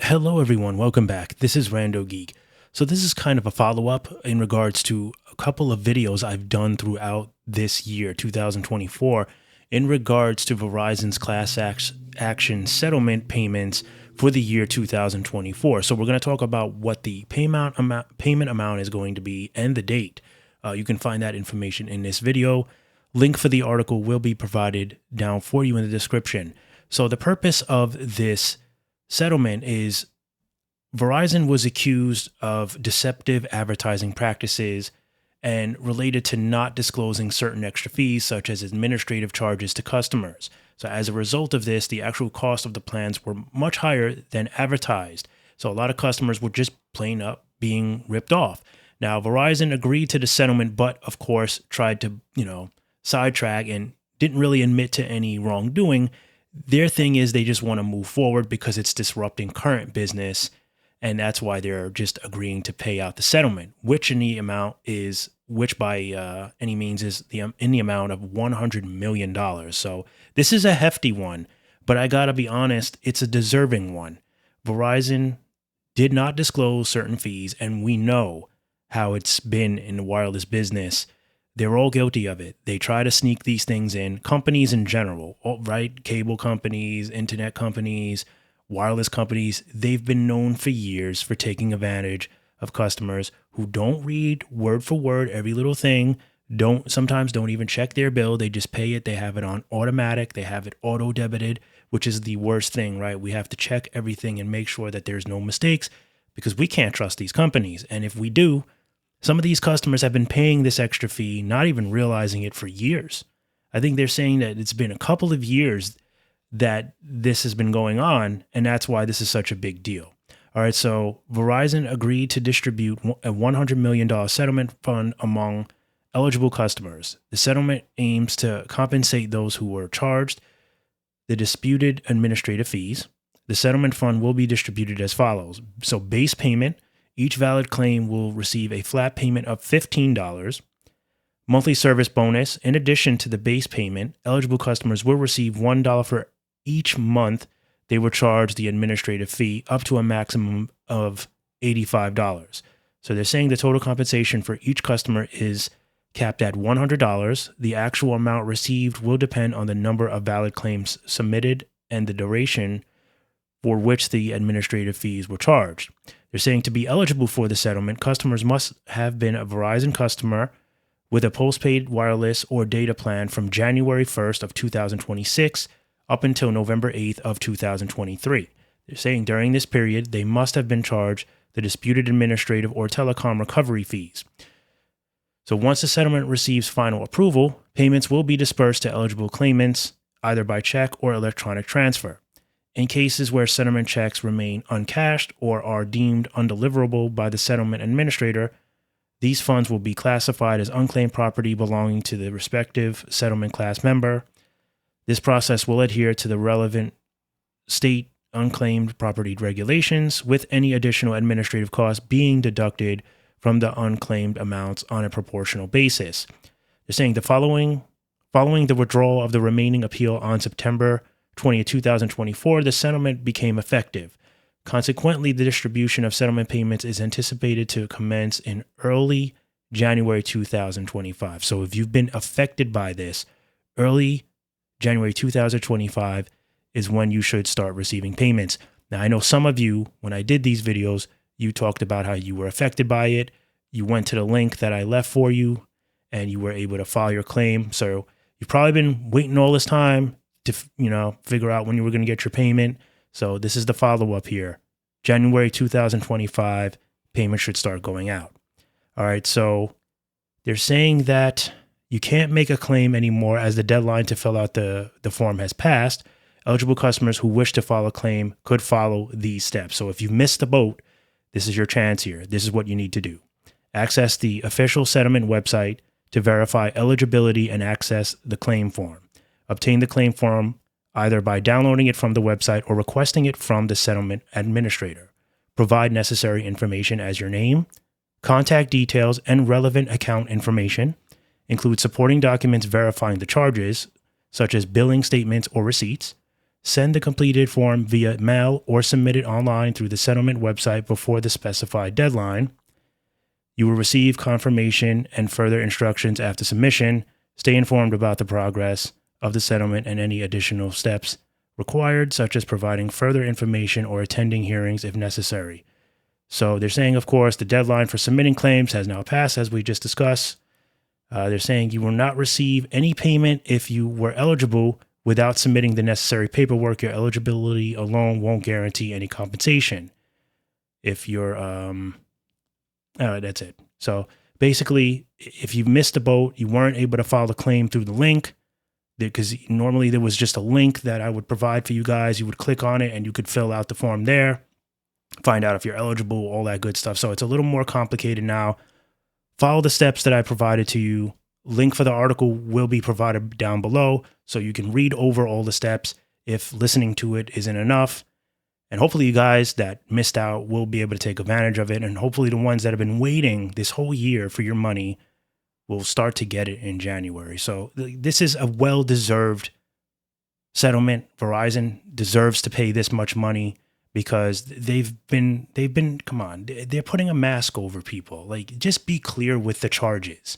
Hello, everyone. Welcome back. This is Rando Geek. So this is kind of a follow-up in regards to a couple of videos I've done throughout this year, 2024, in regards to Verizon's action settlement payments for the year 2024. So we're going to talk about what the payment amount is going to be and the date. You can find that information in this video. Link for the article will be provided down for you in the description. So the purpose of this settlement is Verizon was accused of deceptive advertising practices and related to not disclosing certain extra fees, such as administrative charges to customers. So as a result of this, the actual cost of the plans were much higher than advertised. So a lot of customers were just plain up being ripped off. Now, Verizon agreed to the settlement, but of course tried to, sidetrack and didn't really admit to any wrongdoing. Their thing is they just want to move forward because it's disrupting current business, and that's why they're just agreeing to pay out the settlement, which by any means is in the amount of $100 million. So this is a hefty one, but I gotta be honest, it's a deserving one. Verizon did not disclose certain fees, and we know how it's been in the wireless business. They're all guilty of it. They try to sneak these things in. Companies in general, right? Cable companies, internet companies, wireless companies, they've been known for years for taking advantage of customers who don't read word for word every little thing, sometimes don't even check their bill. They just pay it. They have it on automatic. They have it auto debited, which is the worst thing, right? We have to check everything and make sure that there's no mistakes because we can't trust these companies. And if we do, some of these customers have been paying this extra fee, not even realizing it for years. I think they're saying that it's been a couple of years that this has been going on, and that's why this is such a big deal. All right, so Verizon agreed to distribute a $100 million settlement fund among eligible customers. The settlement aims to compensate those who were charged the disputed administrative fees. The settlement fund will be distributed as follows. So base payment, each valid claim will receive a flat payment of $15. Monthly service bonus, in addition to the base payment, eligible customers will receive $1 for each month they were charged the administrative fee, up to a maximum of $85. So they're saying the total compensation for each customer is capped at $100. The actual amount received will depend on the number of valid claims submitted and the duration for which the administrative fees were charged. They're saying to be eligible for the settlement, customers must have been a Verizon customer with a postpaid wireless or data plan from January 1st of 2026 up until November 8th of 2023. They're saying during this period, they must have been charged the disputed administrative or telecom recovery fees. So once the settlement receives final approval, payments will be dispersed to eligible claimants either by check or electronic transfer. In cases where settlement checks remain uncashed or are deemed undeliverable by the settlement administrator, these funds will be classified as unclaimed property belonging to the respective settlement class member. This process will adhere to the relevant state unclaimed property regulations, with any additional administrative costs being deducted from the unclaimed amounts on a proportional basis. They're saying the following the withdrawal of the remaining appeal on September 20th, 2024, the settlement became effective. Consequently, the distribution of settlement payments is anticipated to commence in early January 2025. So if you've been affected by this, early January 2025 is when you should start receiving payments. Now, I know some of you, when I did these videos, you talked about how you were affected by it. You went to the link that I left for you, and you were able to file your claim. So you've probably been waiting all this time to, figure out when you were going to get your payment. So this is the follow-up here. January 2025, payment should start going out. All right, so they're saying that you can't make a claim anymore as the deadline to fill out the form has passed. Eligible customers who wish to file a claim could follow these steps. So if you missed the boat, this is your chance here. This is what you need to do. Access the official settlement website to verify eligibility and access the claim form. Obtain the claim form either by downloading it from the website or requesting it from the settlement administrator. Provide necessary information as your name, contact details, and relevant account information. Include supporting documents verifying the charges, such as billing statements or receipts. Send the completed form via mail or submit it online through the settlement website before the specified deadline. You will receive confirmation and further instructions after submission. Stay informed about the progress of the settlement and any additional steps required, such as providing further information or attending hearings if necessary. So they're saying, of course, the deadline for submitting claims has now passed, as we just discussed. They're saying you will not receive any payment if you were eligible without submitting the necessary paperwork. Your eligibility alone won't guarantee any compensation. If you're, that's it. So basically, if you missed the boat, you weren't able to file the claim through the link, because normally there was just a link that I would provide for you guys. You would click on it and you could fill out the form there, find out if you're eligible, all that good stuff. So it's a little more complicated now. Follow the steps that I provided to you. Link for the article will be provided down below, so you can read over all the steps if listening to it isn't enough. And hopefully you guys that missed out will be able to take advantage of it. And hopefully the ones that have been waiting this whole year for your money will start to get it in January. So this is a well-deserved settlement. Verizon deserves to pay this much money, because they've been, come on, they're putting a mask over people. Like, just be clear with the charges.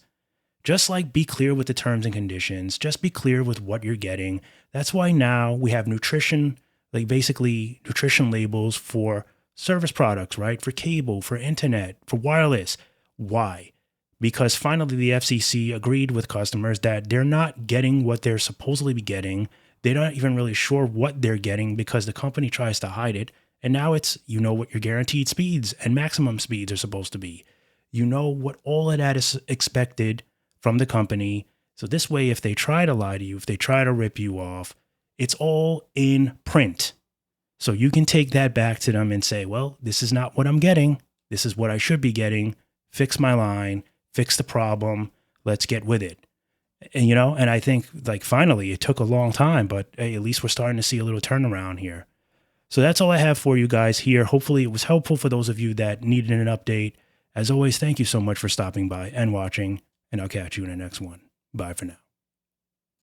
Just like be clear with the terms and conditions. Just be clear with what you're getting. That's why now we have nutrition, like basically nutrition labels for service products, right? For cable, for internet, for wireless. Why? Because finally the FCC agreed with customers that they're not getting what they're supposedly be getting. They're not even really sure what they're getting because the company tries to hide it. And now it's, you know what your guaranteed speeds and maximum speeds are supposed to be. You know what all of that is expected from the company. So this way, if they try to lie to you, if they try to rip you off, it's all in print. So you can take that back to them and say, well, this is not what I'm getting. This is what I should be getting. Fix my line, fix the problem. Let's get with it. And, and I think like finally it took a long time, but hey, at least we're starting to see a little turnaround here. So that's all I have for you guys here. Hopefully it was helpful for those of you that needed an update. As always, thank you so much for stopping by and watching, and I'll catch you in the next one. Bye for now.